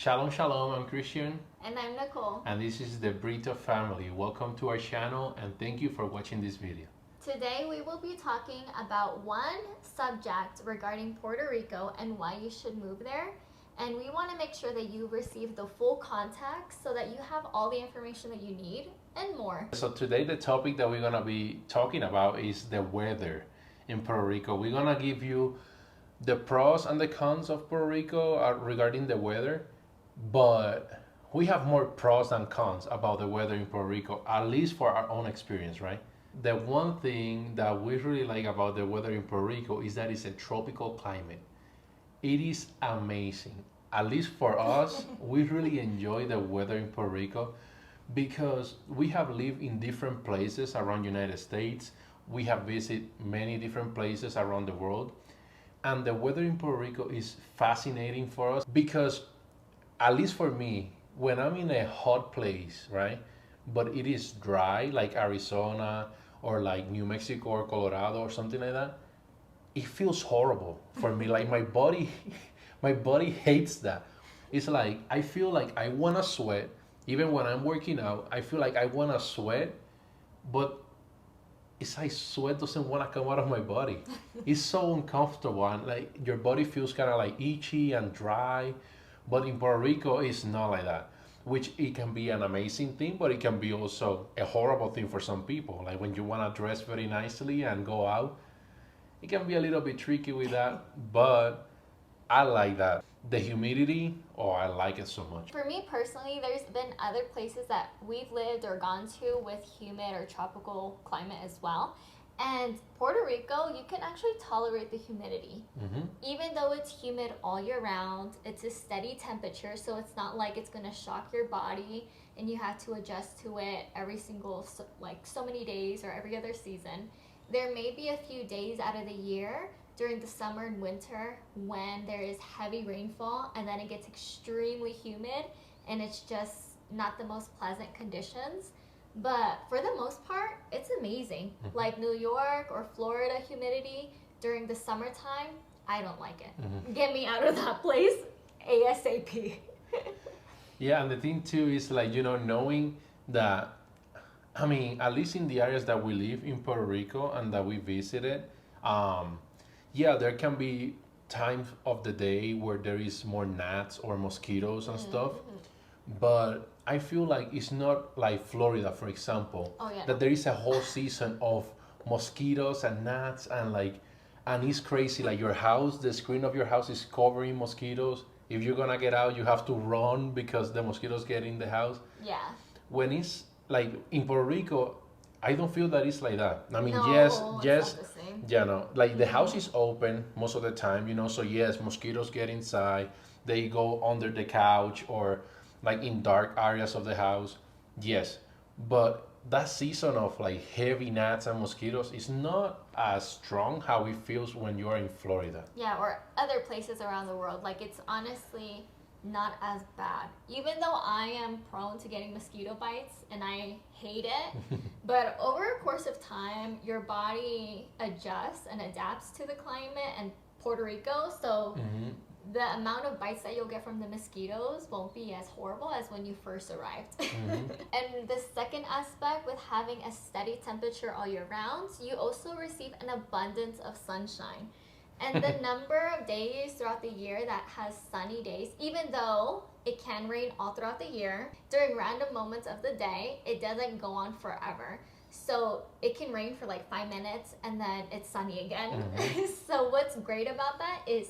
Shalom, shalom. I'm Christian, And I'm Nicole. and this is the Brito family. Welcome to our channel, and thank you for watching this video. Today we will be talking about one subject regarding Puerto Rico and why you should move there. And we want to make sure that you receive the full context so that you have all the information that you need and more. So today the topic that we're gonna be talking about is the weather in Puerto Rico. We're gonna give you the pros and the cons of Puerto Rico regarding the weather, but we have more pros than cons about the weather in Puerto Rico, at least for our own experience, right? The one thing that we really like about the weather in Puerto Rico is that it's a tropical climate. It is amazing. At least for us, we really enjoy the weather in Puerto Rico because we have lived in different places around the United States. We have visited many different places around the world. And the weather in Puerto Rico is fascinating for us because, at least for me, when I'm in a hot place, right, but it is dry, like Arizona or like New Mexico or Colorado or something like that, it feels horrible for me. Like my body, my body hates that. It's like I feel like I wanna sweat, even when I'm working out. I feel like I wanna sweat, but it's like sweat doesn't wanna come out of my body. It's so uncomfortable, and like your body feels kind of like itchy and dry. But in Puerto Rico, it's not like that. Which it can be an amazing thing, but it can be also a horrible thing for some people. Like when you wanna dress very nicely and go out, it can be a little bit tricky with that, but I like that. The humidity, oh, I like it so much. For me personally, there's been other places that we've lived or gone to with humid or tropical climate as well. And Puerto Rico, you can actually tolerate the humidity. Even though it's humid all year round, it's a steady temperature, so it's not like it's going to shock your body and you have to adjust to it every single, like so many days or every other season. There may be a few days out of the year during the summer and winter when there is heavy rainfall and then it gets extremely humid and it's just not the most pleasant conditions. But for the most part, it's amazing. Like New York or Florida humidity during the summertime, I don't like it. Get me out of that place ASAP. Yeah, and the thing too is like, knowing that, I mean, at least in the areas that we live in Puerto Rico and that we visited, yeah, there can be times of the day where there is more gnats or mosquitoes and stuff, but I feel like it's not like Florida, for example, Oh, yeah, that no. there is a whole season of mosquitoes and gnats and it's crazy. Like your house, the screen of your house is covering mosquitoes. If you're gonna get out, you have to run because the mosquitoes get in the house. Yeah. When it's like in Puerto Rico, I don't feel that it's like that. I mean, No, yes, it's yes, not the same. yeah, no. Like the house is open most of the time, so yes, mosquitoes get inside. They go under the couch or like in dark areas of the house. Yes. But that season of like heavy gnats and mosquitoes is not as strong how it feels when you are in Florida. Yeah, or other places around the world. Like, it's honestly not as bad. Even though I am prone to getting mosquito bites and I hate it, but over a course of time, your body adjusts and adapts to the climate and Puerto Rico. So the amount of bites that you'll get from the mosquitoes won't be as horrible as when you first arrived. And the second aspect with having a steady temperature all year round, you also receive an abundance of sunshine. And the number of days throughout the year that has sunny days, even though it can rain all throughout the year, during random moments of the day, it doesn't go on forever. So it can rain for like 5 minutes and then it's sunny again. So what's great about that is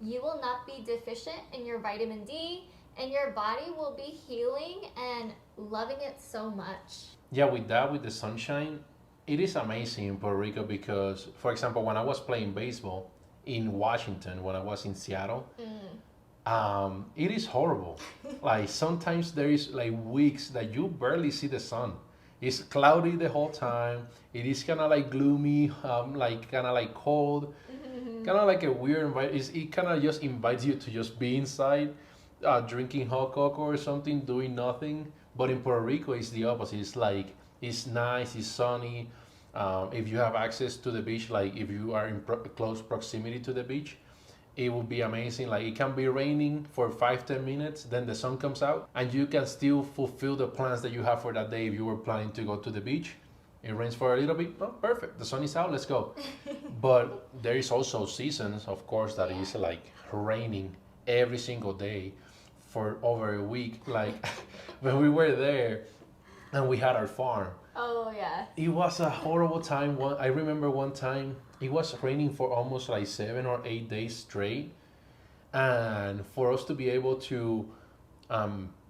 you will not be deficient in your vitamin D and your body will be healing and loving it so much. Yeah, with that, with the sunshine, it is amazing in Puerto Rico because, for example, when I was playing baseball in Washington, when I was in Seattle, it is horrible. Like sometimes there is like weeks that you barely see the sun. It's cloudy the whole time. It is kind of like gloomy, like kind of like cold, kind of like a weird environment. It kind of just invites you to just be inside, drinking hot cocoa or something, doing nothing. But in Puerto Rico, it's the opposite. It's like it's nice, it's sunny. If you have access to the beach, like if you are in close proximity to the beach, it would be amazing. Like it can be raining for 5-10 minutes, then the sun comes out, and you can still fulfill the plans that you have for that day. If you were planning to go to the beach, it rains for a little bit. Oh, perfect. The sun is out. Let's go. But there is also seasons, of course, that is like raining every single day for over a week. Like when we were there and we had our farm. Oh yeah. It was a horrible time. I remember one time it was raining for almost like 7 or 8 days straight, and for us to be able to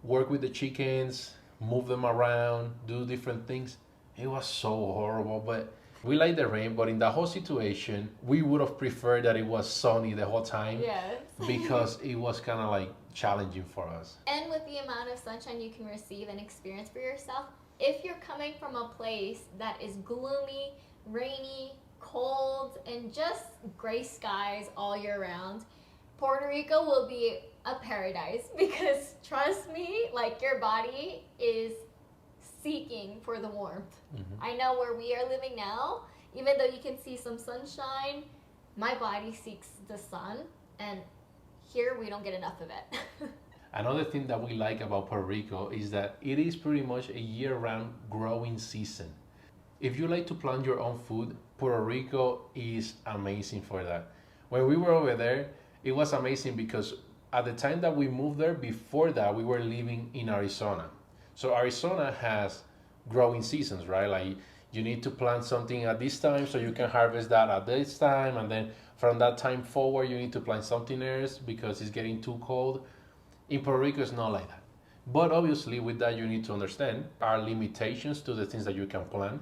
work with the chickens, move them around, do different things, it was so horrible. But we like the rain. But in that whole situation, we would have preferred that it was sunny the whole time. Yes. Because it was kind of like challenging for us. And with the amount of sunshine you can receive and experience for yourself, if you're coming from a place that is gloomy, rainy, cold, and just gray skies all year round, Puerto Rico will be a paradise because trust me, like your body is seeking for the warmth. Mm-hmm. I know where we are living now, even though you can see some sunshine, my body seeks the sun, and here we don't get enough of it. Another thing that we like about Puerto Rico is that it is pretty much a year-round growing season. If you like to plant your own food, Puerto Rico is amazing for that. When we were over there, it was amazing because at the time that we moved there, before that, we were living in Arizona. So Arizona has growing seasons, right? Like you need to plant something at this time so you can harvest that at this time, and then from that time forward, you need to plant something else because it's getting too cold. In Puerto Rico, it's not like that. But obviously, with that, you need to understand our limitations to the things that you can plant,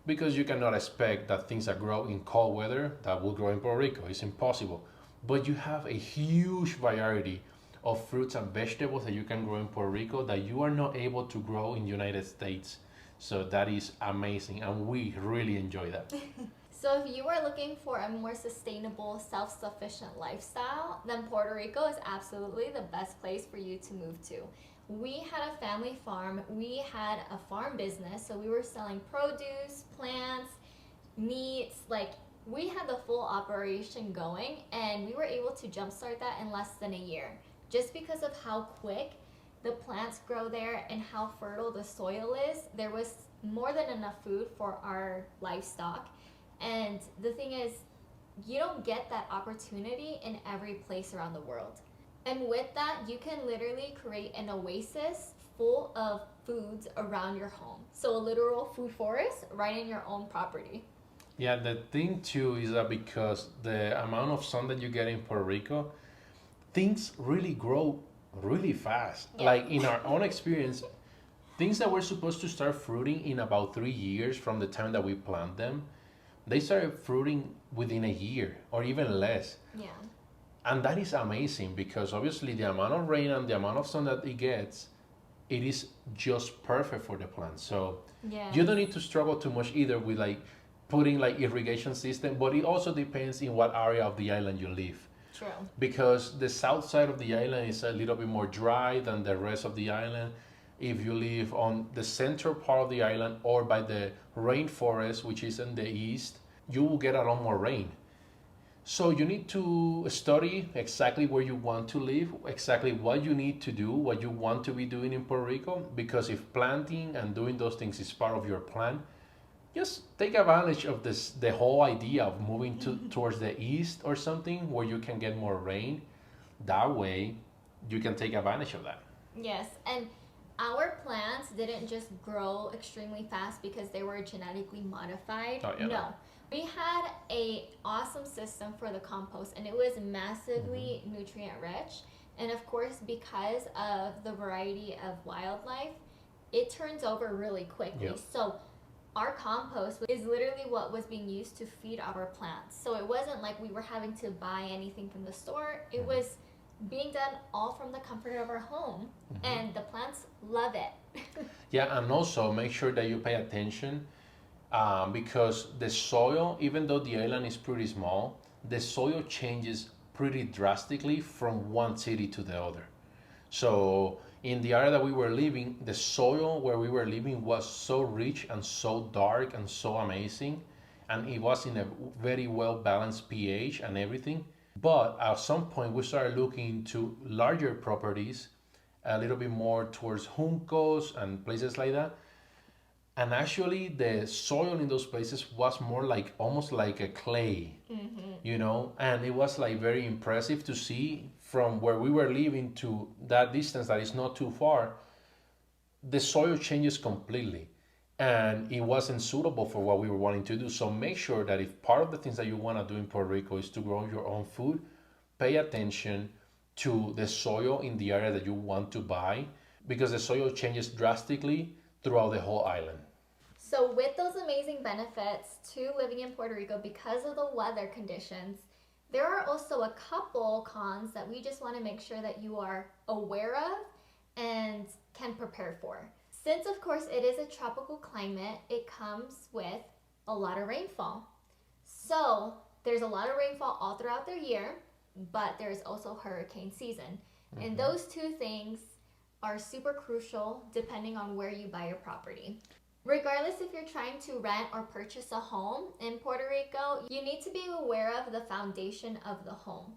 because you cannot expect that things that grow in cold weather that will grow in Puerto Rico. It's impossible. But you have a huge variety of fruits and vegetables that you can grow in Puerto Rico that you are not able to grow in the United States. So that is amazing, and we really enjoy that. So if you are looking for a more sustainable, self-sufficient lifestyle, then Puerto Rico is absolutely the best place for you to move to. We had a family farm. We had a farm business, so we were selling produce, plants, meats, like we had the full operation going, and we were able to jumpstart that in less than a year just because of how quick the plants grow there and how fertile the soil is. There was more than enough food for our livestock. And the thing is, you don't get that opportunity in every place around the world. And with that, you can literally create an oasis full of foods around your home. So a literal food forest right in your own property. Yeah, the thing too is that because the amount of sun that you get in Puerto Rico, things really grow really fast. Yeah. Like in our own experience, things that were supposed to start fruiting in about 3 years from the time that we plant them, they started fruiting within a year or even less. Yeah. And that is amazing because obviously the amount of rain and the amount of sun that it gets, it is just perfect for the plant. So you don't need to struggle too much either with like putting like irrigation system, but it also depends in what area of the island you live. True. Because the south side of the island is a little bit more dry than the rest of the island. If you live on the central part of the island or by the rainforest, which is in the east, you will get a lot more rain. So you need to study exactly where you want to live, exactly what you need to do, what you want to be doing in Puerto Rico, because if planting and doing those things is part of your plan, just take advantage of this, the whole idea of moving towards the east or something where you can get more rain. That way, you can take advantage of that. Yes, and our plants didn't just grow extremely fast because they were genetically modified. Oh, yeah, no. We had a awesome system for the compost, and it was massively nutrient rich. And of course, because of the variety of wildlife, it turns over really quickly. Yep. So our compost is literally what was being used to feed our plants. So it wasn't like we were having to buy anything from the store. It was being done all from the comfort of our home, and the plants love it. Yeah, and also make sure that you pay attention because the soil, even though the island is pretty small, the soil changes pretty drastically from one city to the other. So in the area that we were living, the soil where we were living was so rich and so dark and so amazing, and it was in a very well balanced pH and everything. But at some point, we started looking into larger properties, a little bit more towards Juncos and places like that. And actually, the soil in those places was more like almost like a clay, and it was like very impressive to see from where we were living to that distance that is not too far. The soil changes completely, and it wasn't suitable for what we were wanting to do. So make sure that if part of the things that you want to do in Puerto Rico is to grow your own food, pay attention to the soil in the area that you want to buy, because the soil changes drastically throughout the whole island. So, with those amazing benefits to living in Puerto Rico because of the weather conditions, there are also a couple cons that we just want to make sure that you are aware of and can prepare for. Since, of course, it is a tropical climate, it comes with a lot of rainfall. So, there's a lot of rainfall all throughout the year, but there's also hurricane season. And those two things are super crucial depending on where you buy your property. Regardless if you're trying to rent or purchase a home in Puerto Rico, you need to be aware of the foundation of the home.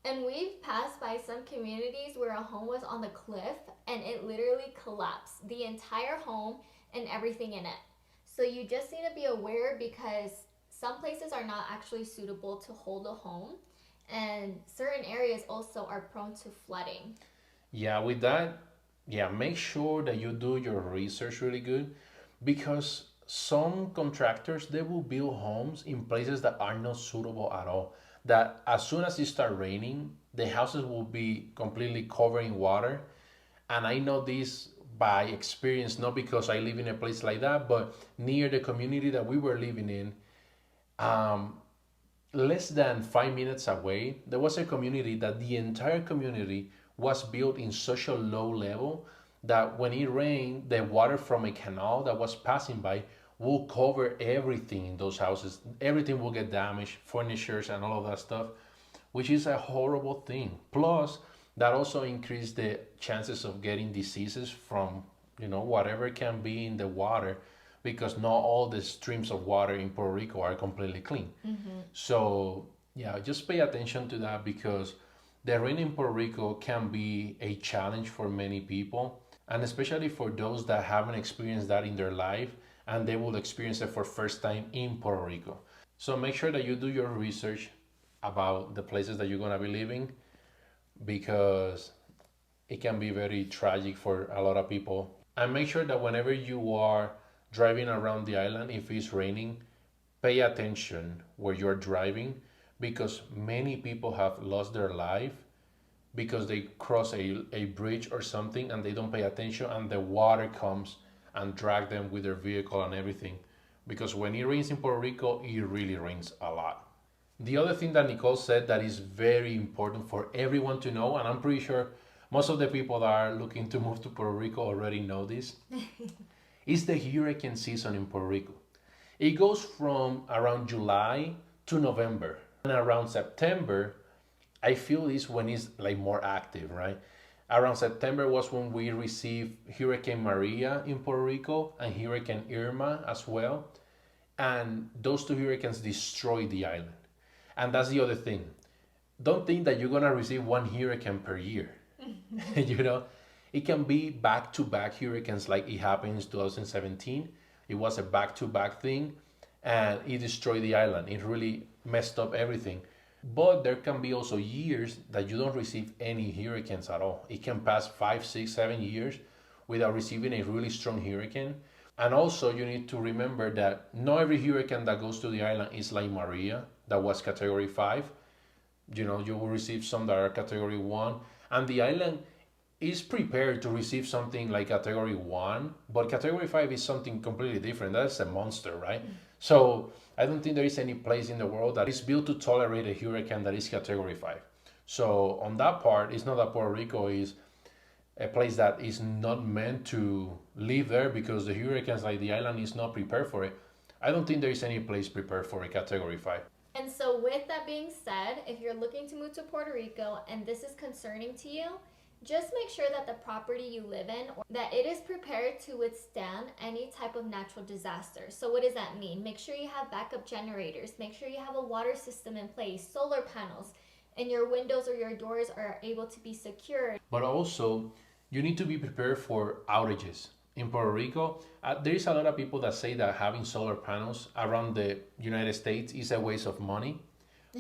And we've passed by some communities where a home was on the cliff and it literally collapsed, the entire home and everything in it. So you just need to be aware, because some places are not actually suitable to hold a home, and certain areas also are prone to flooding. Yeah, with that, yeah, make sure that you do your research really good, because some contractors, they will build homes in places that are not suitable at all. That as soon as it start raining, the houses will be completely covered in water. And I know this by experience, not because I live in a place like that, but near the community that we were living in, um, less than 5 minutes away, there was a community that the entire community was built in such a low level that when it rained, the water from a canal that was passing by will cover everything in those houses. Everything will get damaged, furnitures and all of that stuff, which is a horrible thing. Plus, that also increased the chances of getting diseases from, whatever can be in the water, because not all the streams of water in Puerto Rico are completely clean. So, yeah, just pay attention to that, because the rain in Puerto Rico can be a challenge for many people, and especially for those that haven't experienced that in their life and they will experience it for first time in Puerto Rico. So make sure that you do your research about the places that you're going to be living, because it can be very tragic for a lot of people. And make sure that whenever you are driving around the island, if it's raining, pay attention where you're driving, because many people have lost their life because they cross a bridge or something and they don't pay attention, and the water comes and drag them with their vehicle and everything. Because when it rains in Puerto Rico, it really rains a lot. The other thing that Nicole said that is very important for everyone to know, and I'm pretty sure most of the people that are looking to move to Puerto Rico already know this, is the hurricane season in Puerto Rico. It goes from around July to November. And around September, I feel is when it's like more active, right? Around September was when we received Hurricane Maria in Puerto Rico and Hurricane Irma as well. And those two hurricanes destroyed the island. And that's the other thing. Don't think that you're gonna receive one hurricane per year. you know, it can be back-to-back hurricanes like it happened in 2017. It was a back-to-back thing, and it destroyed the island. It really messed up everything. But there can be also years that you don't receive any hurricanes at all. It can pass 5, 6, 7 years without receiving a really strong hurricane. And also, you need to remember that not every hurricane that goes to the island is like Maria, that was category 5. You will receive some that are category 1. And the island is prepared to receive something like category 1, but category 5 is something completely different. That's a monster, right? So I don't think there is any place in the world that is built to tolerate a hurricane that is category 5. So on that part, it's not that Puerto Rico is a place that is not meant to live there because the hurricanes like the island is not prepared for it. I don't think there is any place prepared for a category 5. And so, with that being said, if you're looking to move to Puerto Rico and this is concerning to you, just make sure that the property you live in, that it is prepared to withstand any type of natural disaster. So what does that mean? Make sure you have backup generators. Make sure you have a water system in place, solar panels. and your windows or your doors are able to be secured. But also, you need to be prepared for outages. In Puerto Rico, there is a lot of people that say that having solar panels around the United States is a waste of money.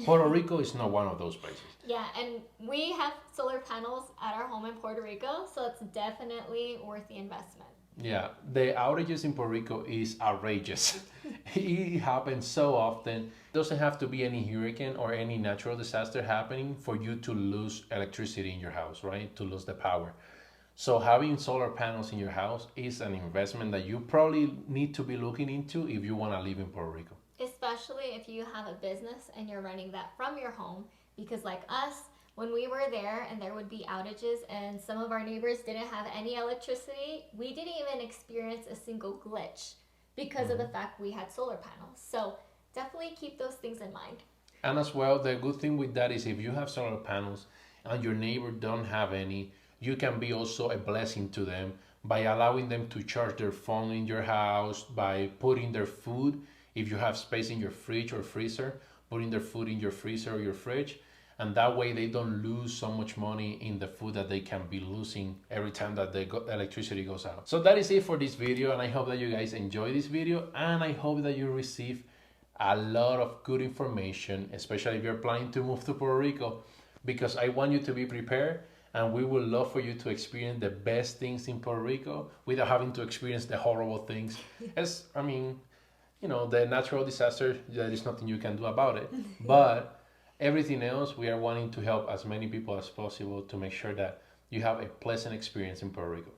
Puerto Rico is not one of those places. Yeah, and we have solar panels at our home in Puerto Rico, so it's definitely worth the investment. Yeah, the outages in Puerto Rico is outrageous. It happens so often. It doesn't have to be any hurricane or any natural disaster happening for you to lose electricity in your house, right? To lose the power. So having solar panels in your house is an investment that you probably need to be looking into if you want to live in Puerto Rico. Especially if you have a business and you're running that from your home, because like us, when we were there and there would be outages and some of our neighbors didn't have any electricity, we didn't even experience a single glitch because of the fact we had solar panels. So definitely keep those things in mind. And as well, the good thing with that is if you have solar panels and your neighbor don't have any, you can be also a blessing to them by allowing them to charge their phone in your house, by putting their food, if you have space in your fridge or freezer, putting their food in your freezer or your fridge. And that way they don't lose so much money in the food that they can be losing every time that the electricity goes out. So that is it for this video, and I hope that you guys enjoy this video, and I hope that you receive a lot of good information, especially if you're planning to move to Puerto Rico, because I want you to be prepared, and we would love for you to experience the best things in Puerto Rico without having to experience the horrible things. The natural disaster, there is nothing you can do about it. But everything else, we are wanting to help as many people as possible to make sure that you have a pleasant experience in Puerto Rico.